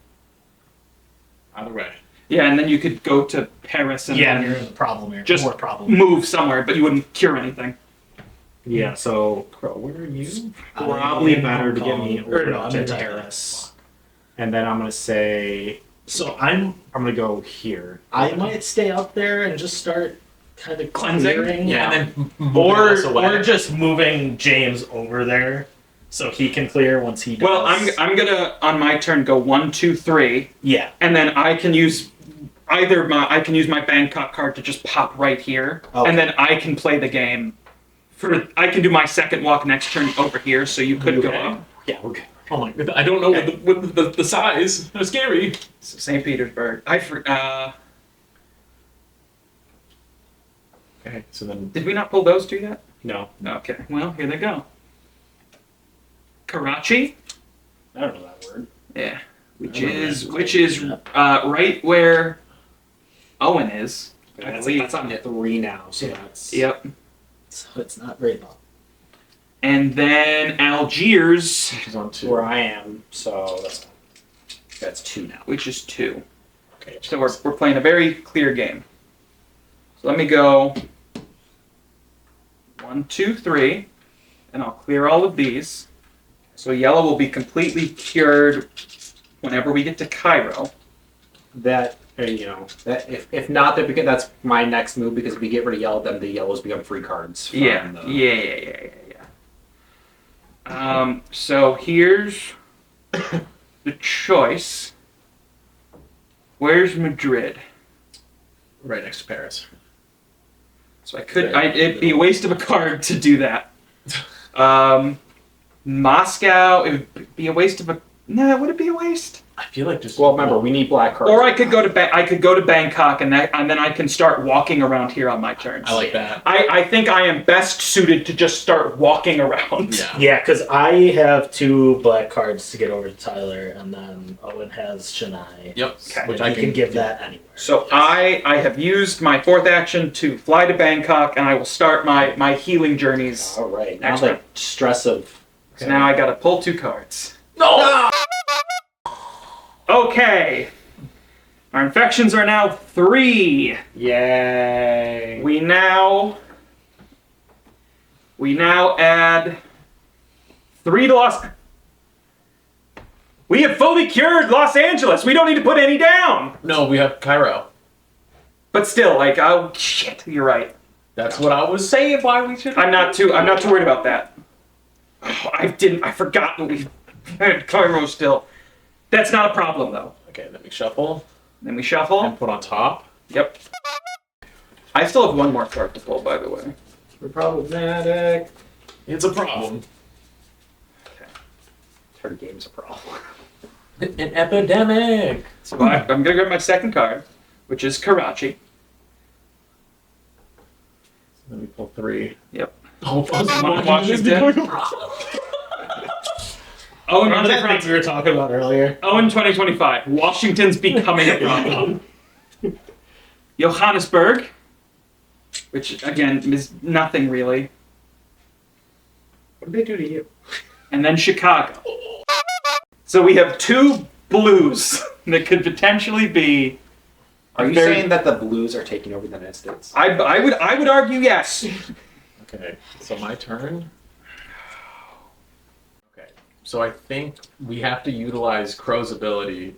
Either way.
Yeah, and then you could go to Paris and
Yeah,
then
you're in the problem area.
just
more problem.
move somewhere, but you wouldn't cure anything.
Yeah. So
Crow, where are you?
Probably better to get me
Or
over
no, I'm
to
in
Paris. And then I'm gonna say
So I'm
I'm gonna go here.
I might stay out there and just start kind of
Cleansing?
clearing.
Yeah, and then
Or
us away.
or just moving James over there so he can clear once he does.
Well, I'm gonna on my turn go 1, 2, 3,
yeah.
and then I can use I can use my Bangkok card to just pop right here,
Okay.
and then I can play the game. I can do my second walk next turn over here, so you could go
Okay.
up.
Yeah, we're good.
Oh my god, I don't know what the size. That's scary.
So St. Petersburg.
Okay, so then
Did we not pull those 2 yet?
No.
Okay. Well, here they go. Karachi.
I don't know that word.
Yeah. Which is right where Owen is. I
That's,
believe.
that's on 3 now, so that's
Yep.
So it's not very long.
And then Algiers,
which is on 2.
where I am. So that's 2 now.
which is 2.
Okay.
So we're playing a very clear game. So let me go 1, 2, 3, and I'll clear all of these. So yellow will be completely cured whenever we get to Cairo.
That that if not that, because that's my next move, because if we get rid of yellow, then the yellows become free cards. From
Yeah.
the-
So here's the choice. Where's Madrid?
Right next to Paris.
So it'd be a waste of a card to do that. Moscow, it would be a waste of a. No, would it be a waste?
I feel like just.
Well, remember, we need black cards.
Or I could go to Bangkok and then I can start walking around here on my turns.
I like that.
I think I am best suited to just start walking around.
Yeah.
Yeah, because I have 2 black cards to get over to Tyler, and then Owen has Chennai.
Yep.
Okay.
Which
I
I
can give that anywhere.
So I have used my 4th action to fly to Bangkok, and I will start my healing journeys.
All right. Now
Next
the
round.
stress of.
So now I got to pull 2 cards.
No.
Okay. Our infections are now 3.
Yay.
We now add 3 to Los. We have fully cured Los Angeles. We don't need to put any down.
No, we have Cairo.
But still, like, oh shit, you're right.
That's what I was saying. Why we should.
I'm not too worried about that. Oh, I forgot that we had Cairo still. That's not a problem though.
Okay, then we shuffle
Then we shuffle.
and put on top.
Yep. I still have one more card to pull, by the way.
We're problematic.
It's a problem.
Her game's a problem.
An epidemic.
So I'm going to grab my second card, which is Karachi.
Let me pull 3.
Yep.
Oh,
Washington. Owen
Remember that thing
Monteferrante.
we were talking about earlier?
Owen 2025. Washington's becoming a problem. Johannesburg, which again is nothing really.
What did they do to you?
And then Chicago. So we have 2 blues that could potentially be.
Are you
very-
saying that the Blues are taking over the United States?
I would argue yes.
Okay, so my turn. Okay, so I think we have to utilize Crow's ability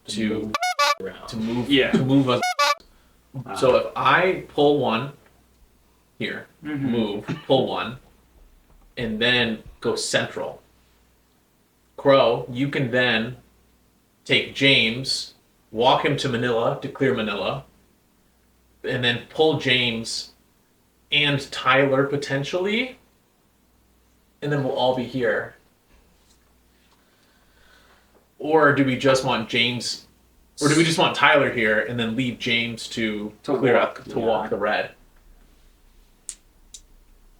to move
Yeah.
to move us. So if I pull 1 here,
Mhm.
move, pull 1, and then go central. Crow, you can then take James, walk him to Manila to clear Manila, and then pull James and Tyler potentially, and then we'll all be here. Or do we just want James, or do we just want Tyler here and then leave James to clear
walk,
up to walk the red?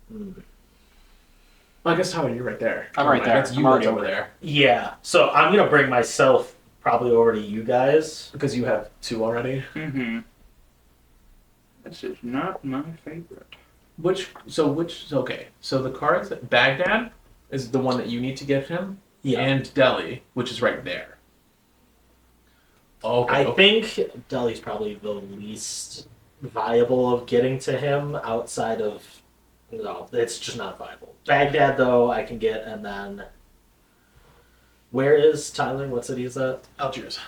Well, I guess Tyler, you're right there.
I'm right there.
That's you
I'm already
that's over
over
there
Yeah. So I'm gonna bring myself probably over to you guys.
because you have 2 already.
Mm-hmm. This is not my favorite.
Okay. So the cards that Baghdad is the one that you need to give him,
Yeah.
and Delhi, which is right there. Okay.
I think Delhi's probably the least viable of getting to him outside of. No, it's just not viable. Baghdad, though, I can get, and then. Where is Tyler? What city is that?
Algiers.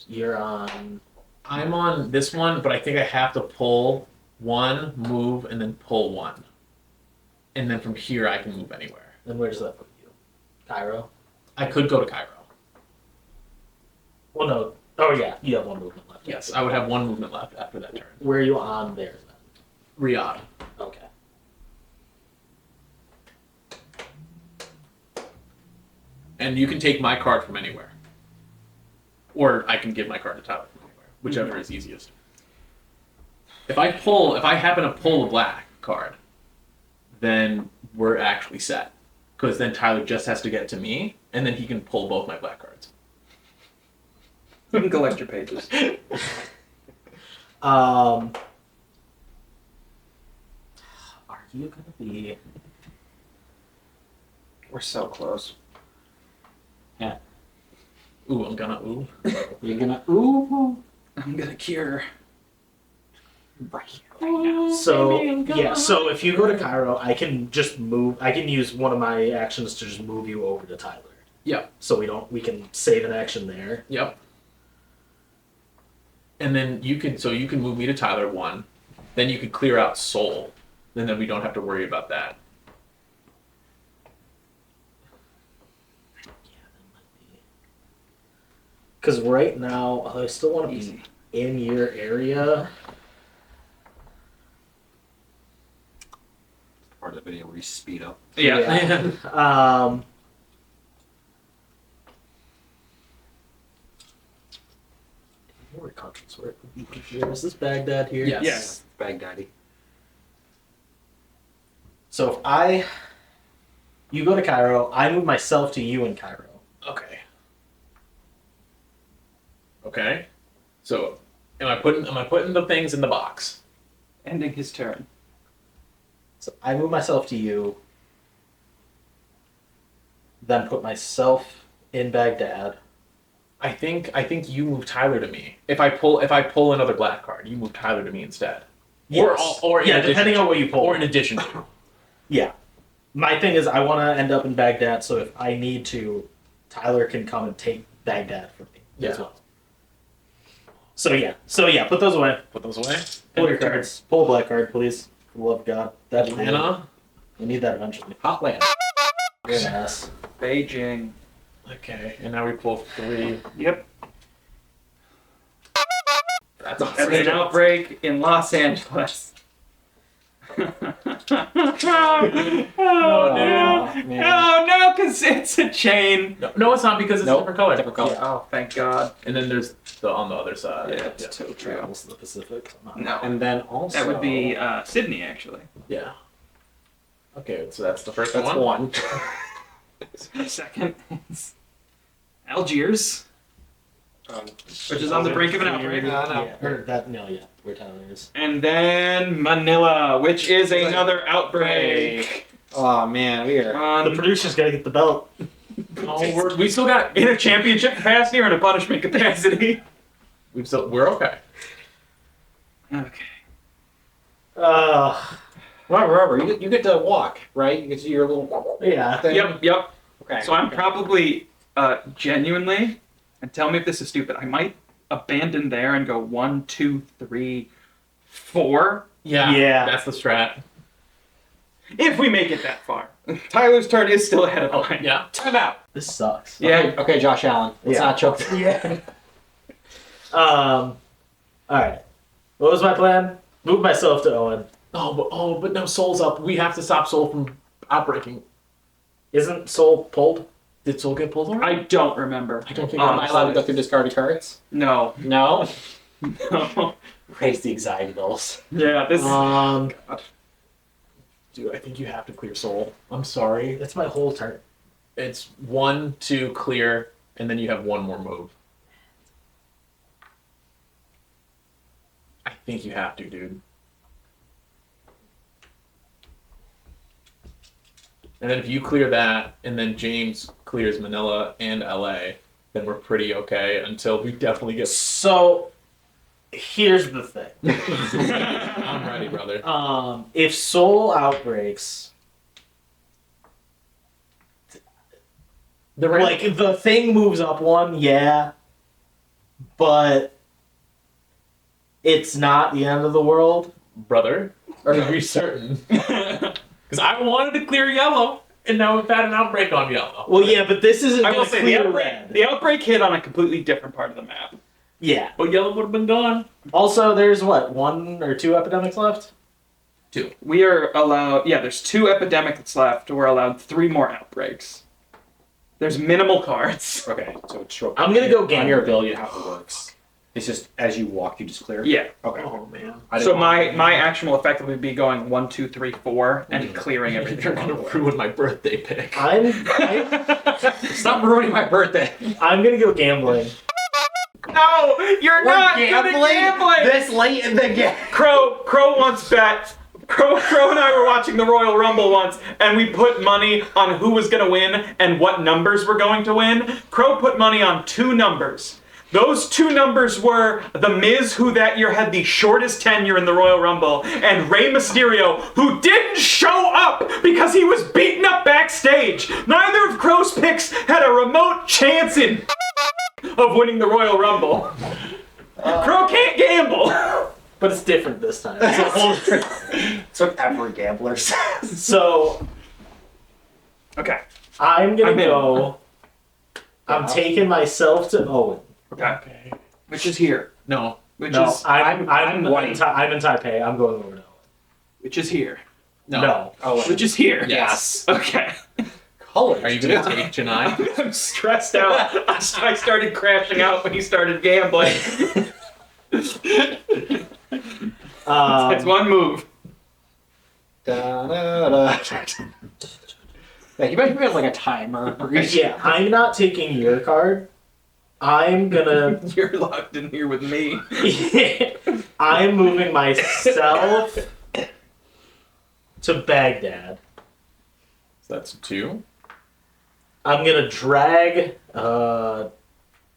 You're on.
I'm on this one, but I think I have to pull 1, move, and then pull 1. And then from here I can move anywhere.
Then where does that put you? Cairo?
I could go to Cairo.
Well, no. Oh, yeah. You have one movement left.
Yes, I would have 1 movement left after that turn.
Where are you on there, then?
Riyadh.
Okay.
And you can take my card from anywhere. Or I can give my card to Tyler from anywhere. Whichever is easiest. If I happen to pull a black card, then we're actually set. Because then Tyler just has to get to me, and then he can pull both my black cards.
You can collect your pages.
Are you gonna be?
We're so close.
Ooh, I'm gonna ooh.
You're gonna ooh.
I'm gonna cure.
Right.
So yeah. So if you go to Cairo, I can just move. I can use one of my actions to just move you over to Tyler.
Yep.
So we can save an action there.
Yep. And then you can move me to Tyler 1. Then you can clear out Soul. Then we don't have to worry about that.
Because right now, I still want to be in your area.
Part of the video where you speed up.
Yeah.
Where countries were here? Is this Baghdad here?
Yes.
Yes.
Baghdadi.
So if you go to Cairo, I move myself to you in Cairo.
Okay. Okay. So, am I putting the things in the box?
Ending his turn.
So I move myself to you, then put myself in Baghdad.
I think you move Tyler to me. If I pull another black card, you move Tyler to me instead.
Yes.
Or in
yeah,
addition
depending
to-
on what you pull.
Or in addition to.
Yeah. My thing is I want to end up in Baghdad, so if I need to, Tyler can come and take Baghdad from me as
Yeah.
well. So yeah, put those away.
Put those away.
Pull your cards. Pull a black card, please. For the love of God. That's
Atlanta.
We need that eventually.
Hotland.
You're an ass.
Beijing.
Okay, and now we pull 3.
Yep.
That's
There's
awesome.
an outbreak in Los Angeles. Oh, dude.
man.
No, because it's a chain.
No, it's not because it's
Nope.
a different color.
Different color.
Oh, thank God.
And then there's the on the other side.
Yeah, it's totally true.
Travels to the Pacific.
No,
And then also
that would be Sydney, actually.
Yeah. Okay, so that's the first
that's
one.
one.
Second is Algiers, which is on the brink of an outbreak.
Yeah, or that, no, yeah, where Tyler is.
And then Manila, which is another outbreak.
Oh man, we are.
The producer's gotta get the belt.
Oh, we still got.
In a championship capacity or in a punishment capacity?
We're okay.
Okay.
Remember, you get to walk, right? You get to do your little
Yeah.
thing.
Yep.
Okay.
So I'm probably genuinely, and tell me if this is stupid, I might abandon there and go 1, 2, 3, 4.
Yeah.
Yeah.
That's the strat.
If we make it that far. Tyler's turn is still ahead of the line.
Yeah.
Time out.
This sucks.
Yeah.
Okay, Josh Allen. Let's
Yeah.
not choke.
Yeah. All right. What was my plan? Move myself to Owen.
But no, Soul's up. We have to stop Soul from outbreaking.
Isn't Soul pulled?
Did Soul get pulled already?
I don't remember.
I don't think
Am I allowed to go through discarded cards?
No.
No.
No.
Raise the anxiety levels.
Yeah, this
Dude, I think you have to clear Soul. I'm sorry.
That's my whole turn.
It's 1, 2, clear, and then you have one more move. I think you have to, dude. And then if you clear that, and then James clears Manila and LA, then we're pretty okay until we definitely get.
So, here's the thing.
I'm ready, brother.
If Soul outbreaks, like the thing moves up one, yeah, but it's not the end of the world.
Brother, are you certain? Because I wanted to clear yellow, and now we've had an outbreak on yellow.
Well, yeah, but this isn't
I will
going to
say
clear red.
the outbreak hit on a completely different part of the map.
Yeah.
But yellow would have been gone.
Also, there's what, 1 or 2 epidemics left?
2.
We are allowed, there's 2 epidemics left. We're allowed 3 more outbreaks. There's minimal cards.
Okay, so it's short.
I'm gonna go
on
gambling.
your ability how it works. It's just as you walk, you just clear.
Yeah.
Okay.
Oh, man.
So my action will effectively be going 1, 2, 3, 4 and clearing everything.
You're gonna ruin my birthday pick.
I'm
Stop ruining my birthday.
gonna go gambling.
No, you're not good at gambling.
this late in the game.
Crow wants bet. Crow and I were watching the Royal Rumble once, and we put money on who was going to win and what numbers were going to win. Crow put money on 2 numbers. Those 2 numbers were The Miz, who that year had the shortest tenure in the Royal Rumble, and Rey Mysterio, who didn't show up because he was beaten up backstage. Neither of Crow's picks had a remote chance of winning the Royal Rumble. Crow can't gamble.
But it's different this time.
It's what every gambler says.
So,
Okay.
I'm gonna
I'm in.
go. I'm taking myself to Owen.
Okay. Which is here.
No.
Which
No,
is
I'm in
white.
I'm in Taipei. I'm going over to Owen.
which is here.
No.
Oh,
Which is here.
Yes.
Okay.
colors.
Are you gonna take Chennai?
I'm stressed out. I started crashing out when he started gambling. It's one move.
Da, da, da. Yeah, you might have like a timer.
Yeah, I'm not taking your card. I'm gonna.
You're locked in here with me.
I'm moving myself to Baghdad.
So that's 2.
I'm gonna drag.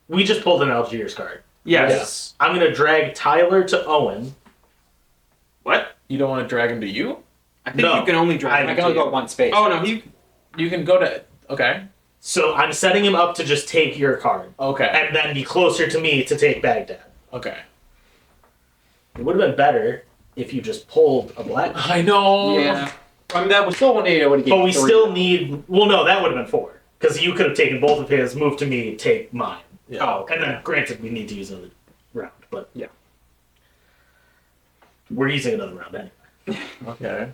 We just pulled an Algiers card.
Yes.
I'm gonna drag Tyler to Owen.
What?
You don't want to drag him to you?
I think
No.
you can only drive.
I
him
can only
to
go
you.
one space.
Oh no, he.
You can go to. Okay.
So I'm setting him up to just take your card,
Okay.
and then be closer to me to take Baghdad.
Okay.
It would have been better if you just pulled a black.
I know.
Yeah.
I mean, that was still one it would have
But we still need. Well, no, that would have been 4 because you could have taken both of his, moved to me, take mine.
Yeah.
Oh, and then granted, we need to use another round, but
Yeah.
We're using another round anyway.
Okay.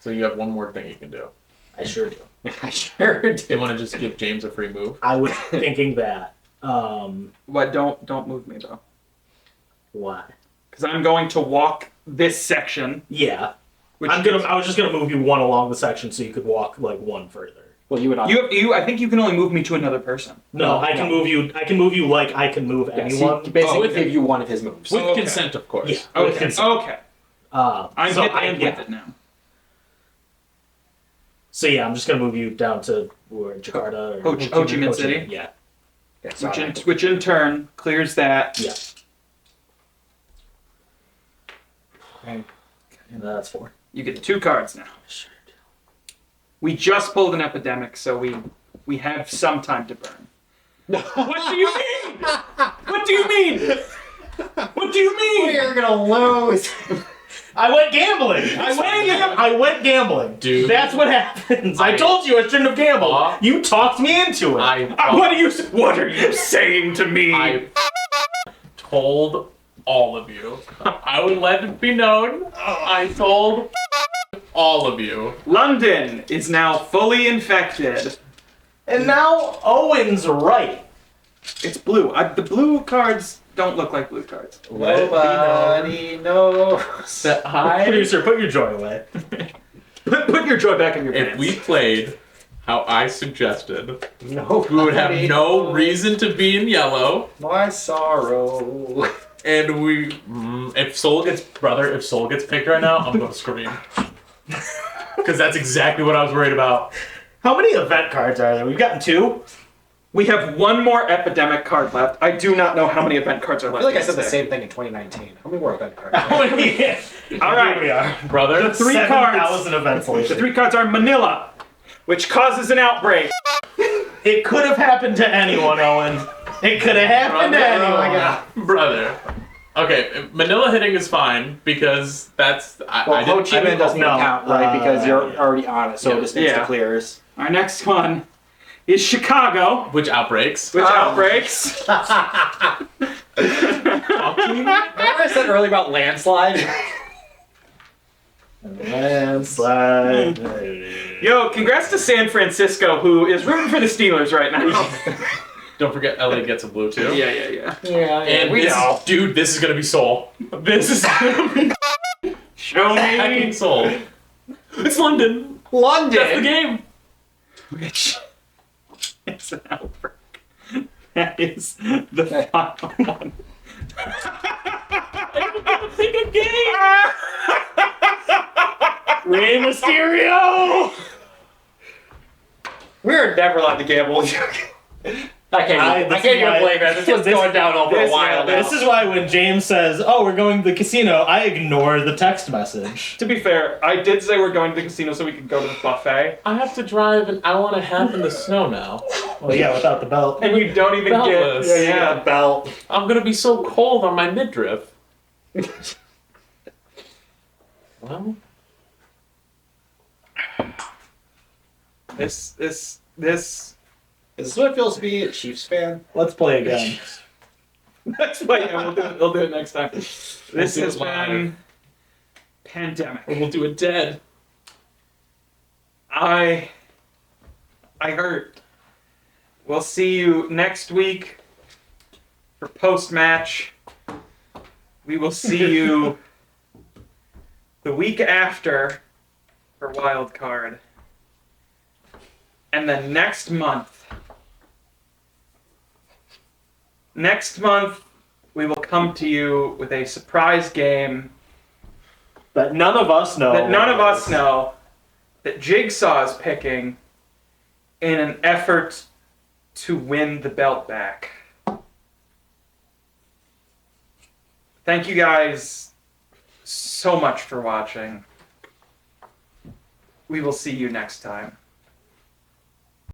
So you have one more thing you can do.
I sure do.
I sure
Do you
do.
want to just give James a free move?
I was thinking that.
What? Don't move me though,
Why?
because I'm going to walk this section.
Yeah.
Which
I was just gonna move you one along the section so you could walk like one further.
Well, you would not.
I think you can only move me to another person.
No, I can move you. I can move you like I can move
Yes,
anyone.
he basically
Oh,
gave you one of his moves.
With
okay.
consent, of course.
Yeah.
Okay.
consent.
Okay. I'm
so
hit
I-
and
yeah.
with it now.
So yeah, I'm just gonna move you down to where Jakarta or
Ho Chi Minh City?
Yeah.
Yeah, so
Which in turn clears that.
Yeah. And that's 4.
You get 2 cards now.
Sure.
We just pulled an epidemic, so we have some time to burn. What do you mean? What do you mean? What do you mean?
We're gonna lose.
I went gambling. I went gambling.
Dude.
That's what happens. I told you I shouldn't have gambled. You talked me into it.
What are you saying to me?
I told all of you. I would let it be known. I told all of you.
London is now fully infected.
And now Owen's right.
It's blue. The blue cards don't look like blue cards.
Nobody knows.
That I,
Producer, put your joy away.
Put your joy back in your
if
pants.
we played how I suggested,
No.
we would have no reason to be in yellow.
My sorrow.
And we, if Soul gets picked right now, I'm gonna scream. Because that's exactly what I was worried about.
How many event cards are there? We've gotten 2.
We have one more epidemic card left. I do not know how many event cards are
I
left.
feel like I said the
today.
same thing in 2019. How many more event cards?
All right, here we are.
Brother,
The 3 cards.
7,000 events
The
later.
3 cards are Manila, which causes an outbreak.
It could have happened to anyone, Owen. It could have happened to
Brother,
anyone.
Oh my God.
brother. Okay, Manila hitting is fine because that's.
Well, Ho Chi Minh doesn't
no,
count, right? Because you're
yeah.
already on it, so
Yeah.
it just insta
Yeah.
clears.
Our next one is Chicago,
Which outbreaks?
which outbreaks.
Fucking-
Remember I said earlier about landslide?
Landslide.
Yo, congrats to San Francisco, who is rooting for the Steelers right now.
Don't forget, LA gets a blue too.
Yeah.
Yeah,
And
we
this,
know.
dude, this is gonna be Soul. This is gonna be
Show
hacking
me
Soul. It's London.
London.
That's the game.
which is an outbreak. That is the final one.
Think of game.
Rey Mysterio!
We're never allowed to gamble. I can't
this
even
is why-
blame it. This was going downhill for a while now.
This is why when James says, "Oh, we're going to the casino," I ignore the text message.
To be fair, I did say we're going to the casino so we could go to the buffet,
I have to drive an hour and a half in the snow now.
Well, yeah, without the belt.
and you don't even
Beltless.
get.
Yeah, the belt.
I'm gonna be so cold on my midriff. Well,
This.
Is this what it feels to be a Chiefs fan?
Let's play again.
That's why we'll do it next time. This
do it
has
live.
been pandemic.
we'll do it dead.
I hurt. We'll see you next week for post match. We will see you the week after for wild card. And then next month, we will come to you with a surprise game
But none of us know.
that none of us know, that Jigsaw is picking in an effort to win the belt back. Thank you guys so much for watching. We will see you next time.